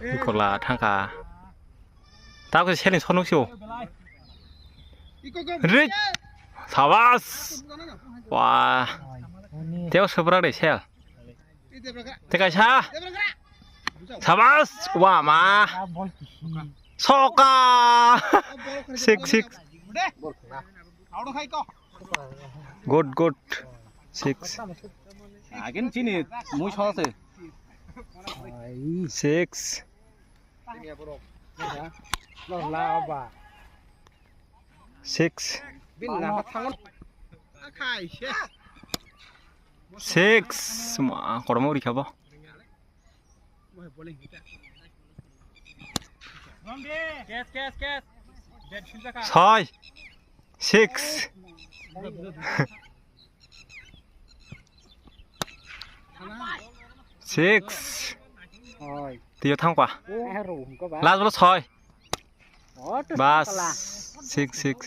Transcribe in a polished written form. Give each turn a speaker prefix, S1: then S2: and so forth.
S1: 이걸라 탕가 따고 쉐린 선옥시오 르 사바스 와 대어 서브라래 쉐 대가샤 사바스 와마 소까 식식 굿 식스
S2: 아긴 진이 뭐 쳐서
S1: 식스 식스 식스 뭐 걸어머리 켜봐 ছয় six six তিও থাংপা লাস্ট বল ছয় বাস সিক্স সিক্স